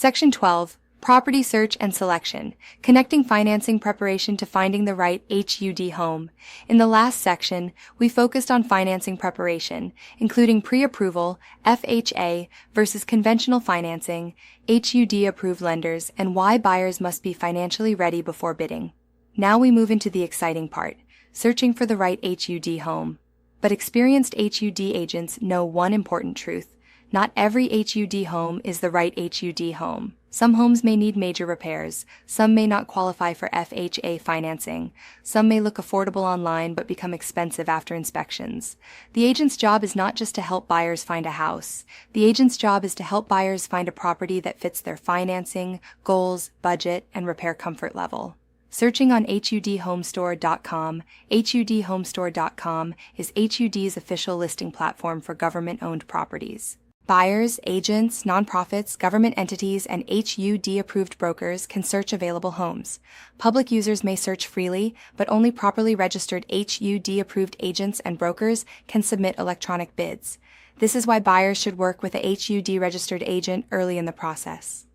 Section 12. Property Search and Selection, connecting financing preparation to finding the right HUD home. In the last section, we focused on financing preparation, including pre-approval, FHA, versus conventional financing, HUD-approved lenders, and why buyers must be financially ready before bidding. Now we move into the exciting part, searching for the right HUD home. But experienced HUD agents know one important truth. Not every HUD home is the right HUD home. Some homes may need major repairs, some may not qualify for FHA financing, some may look affordable online but become expensive after inspections. The agent's job is not just to help buyers find a house. The agent's job is to help buyers find a property that fits their financing, goals, budget, and repair comfort level. Searching on HUDHomestore.com, HUDHomestore.com is HUD's official listing platform for government-owned properties. Buyers, agents, nonprofits, government entities, and HUD-approved brokers can search available homes. Public users may search freely, but only properly registered HUD-approved agents and brokers can submit electronic bids. This is why buyers should work with a HUD-registered agent early in the process.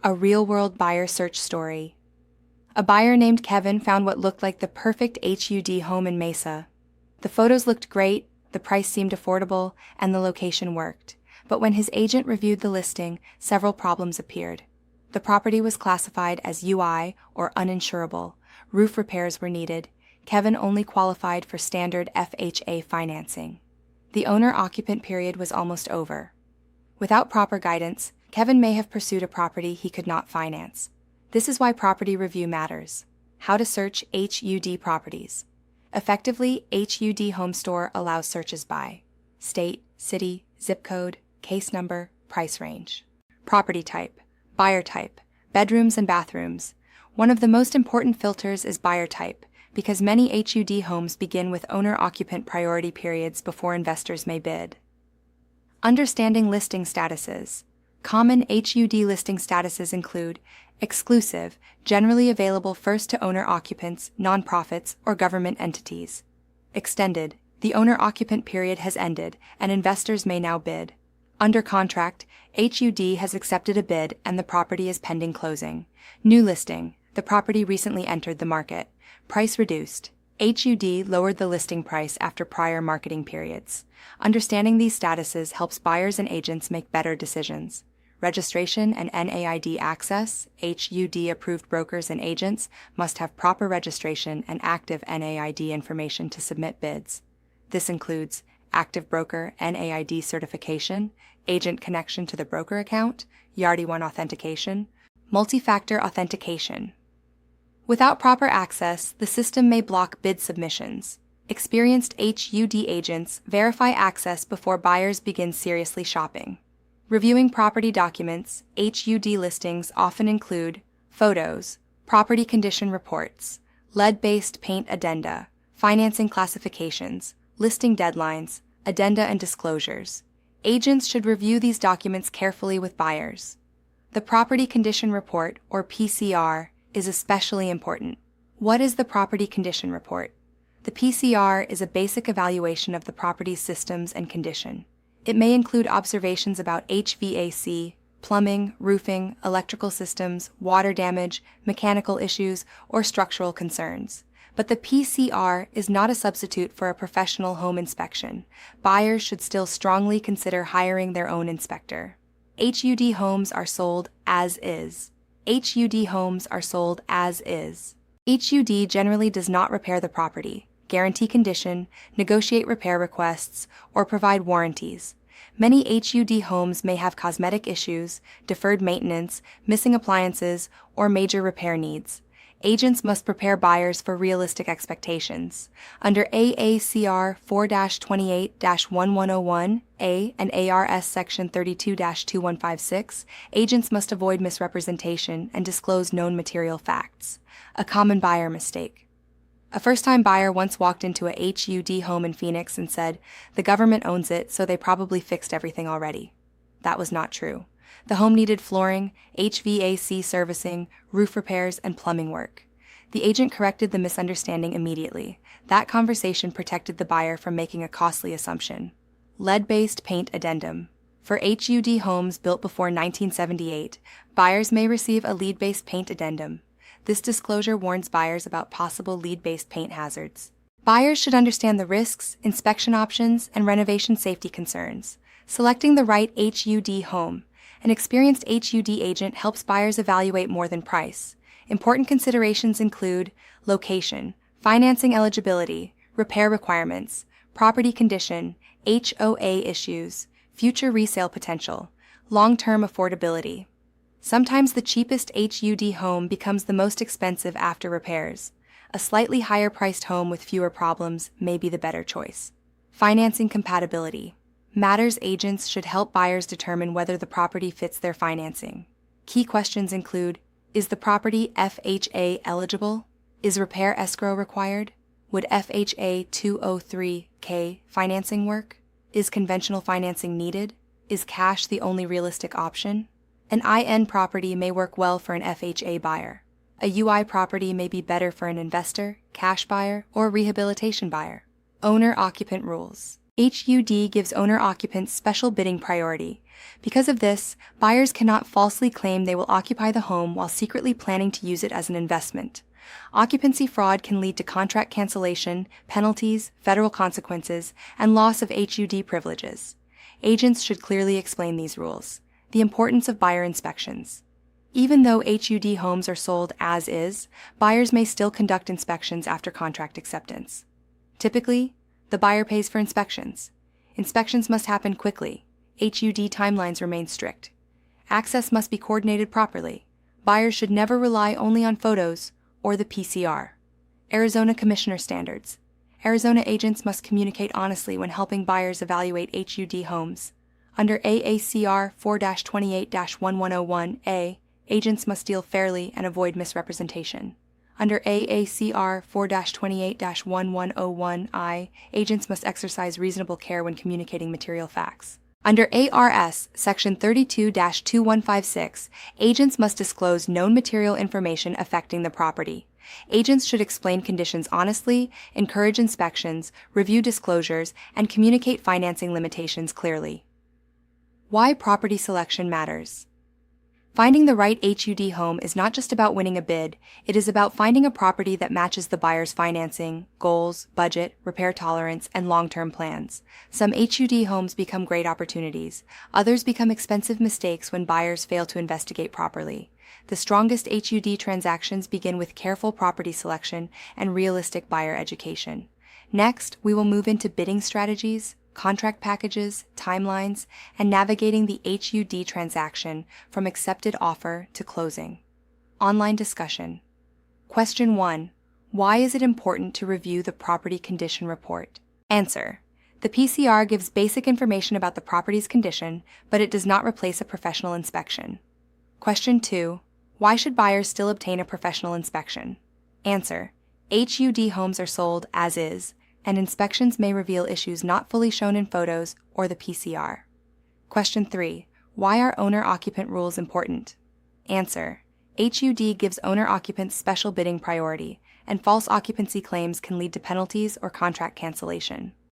A real-world buyer search story. A buyer named Kevin found what looked like the perfect HUD home in Mesa. The photos looked great, the price seemed affordable, and the location worked. But when his agent reviewed the listing, several problems appeared. The property was classified as UI, or uninsurable. Roof repairs were needed. Kevin only qualified for standard FHA financing. The owner-occupant period was almost over. Without proper guidance, Kevin may have pursued a property he could not finance. This is why property review matters. How to search HUD properties. Effectively, HUD Home Store allows searches by state, city, zip code, case number, price range. Property type, buyer type, bedrooms and bathrooms. One of the most important filters is buyer type, because many HUD homes begin with owner-occupant priority periods before investors may bid. Understanding listing statuses. Common HUD listing statuses include exclusive, generally available first to owner-occupants, nonprofits, or government entities. Extended, the owner-occupant period has ended, and investors may now bid. Under contract, HUD has accepted a bid and the property is pending closing. New listing, the property recently entered the market. Price reduced. HUD lowered the listing price after prior marketing periods. Understanding these statuses helps buyers and agents make better decisions. Registration and NAID access. HUD-approved brokers and agents must have proper registration and active NAID information to submit bids. This includes active broker NAID certification, agent connection to the broker account, Yardi1 authentication, multi-factor authentication. Without proper access, the system may block bid submissions. Experienced HUD agents verify access before buyers begin seriously shopping. Reviewing property documents, HUD listings often include photos, property condition reports, lead-based paint addenda, financing classifications, listing deadlines, addenda and disclosures. Agents should review these documents carefully with buyers. The Property Condition Report, or PCR, is especially important. What is the Property Condition Report? The PCR is a basic evaluation of the property's systems and condition. It may include observations about HVAC, plumbing, roofing, electrical systems, water damage, mechanical issues, or structural concerns. But the PCR is not a substitute for a professional home inspection. Buyers should still strongly consider hiring their own inspector. HUD homes are sold as is. HUD homes are sold as is. HUD generally does not repair the property, guarantee condition, negotiate repair requests, or provide warranties. Many HUD homes may have cosmetic issues, deferred maintenance, missing appliances, or major repair needs. Agents must prepare buyers for realistic expectations. Under AACR 4-28-1101A and ARS Section 32-2156, agents must avoid misrepresentation and disclose known material facts. A common buyer mistake. A first-time buyer once walked into a HUD home in Phoenix and said, "The government owns it, so they probably fixed everything already." That was not true. The home needed flooring, HVAC servicing, roof repairs, and plumbing work. The agent corrected the misunderstanding immediately. That conversation protected the buyer from making a costly assumption. Lead-based paint addendum. For HUD homes built before 1978, buyers may receive a lead-based paint addendum. This disclosure warns buyers about possible lead-based paint hazards. Buyers should understand the risks, inspection options, and renovation safety concerns. Selecting the right HUD home. An experienced HUD agent helps buyers evaluate more than price. Important considerations include location, financing eligibility, repair requirements, property condition, HOA issues, future resale potential, long-term affordability. Sometimes the cheapest HUD home becomes the most expensive after repairs. A slightly higher-priced home with fewer problems may be the better choice. Financing compatibility. Matters agents should help buyers determine whether the property fits their financing. Key questions include: is the property FHA eligible? Is repair escrow required? Would FHA 203K financing work? Is conventional financing needed? Is cash the only realistic option? An IN property may work well for an FHA buyer. A UI property may be better for an investor, cash buyer, or rehabilitation buyer. Owner-occupant rules. HUD gives owner-occupants special bidding priority. Because of this, buyers cannot falsely claim they will occupy the home while secretly planning to use it as an investment. Occupancy fraud can lead to contract cancellation, penalties, federal consequences, and loss of HUD privileges. Agents should clearly explain these rules. The importance of buyer inspections. Even though HUD homes are sold as is, buyers may still conduct inspections after contract acceptance. Typically, the buyer pays for inspections. Inspections must happen quickly. HUD timelines remain strict. Access must be coordinated properly. Buyers should never rely only on photos or the PCR. Arizona Commissioner Standards. Arizona agents must communicate honestly when helping buyers evaluate HUD homes. Under AACR 4-28-1101A, agents must deal fairly and avoid misrepresentation. Under AACR 4-28-1101I, agents must exercise reasonable care when communicating material facts. Under ARS Section 32-2156, agents must disclose known material information affecting the property. Agents should explain conditions honestly, encourage inspections, review disclosures, and communicate financing limitations clearly. Why property selection matters. Finding the right HUD home is not just about winning a bid, it is about finding a property that matches the buyer's financing, goals, budget, repair tolerance, and long-term plans. Some HUD homes become great opportunities. Others become expensive mistakes when buyers fail to investigate properly. The strongest HUD transactions begin with careful property selection and realistic buyer education. Next, we will move into bidding strategies, contract packages, timelines, and navigating the HUD transaction from accepted offer to closing. Online discussion. Question 1. Why is it important to review the property condition report? Answer. The PCR gives basic information about the property's condition, but it does not replace a professional inspection. Question 2. Why should buyers still obtain a professional inspection? Answer. HUD homes are sold as is, and inspections may reveal issues not fully shown in photos or the PCR. Question 3. Why are owner-occupant rules important? Answer. HUD gives owner-occupants special bidding priority, and false occupancy claims can lead to penalties or contract cancellation.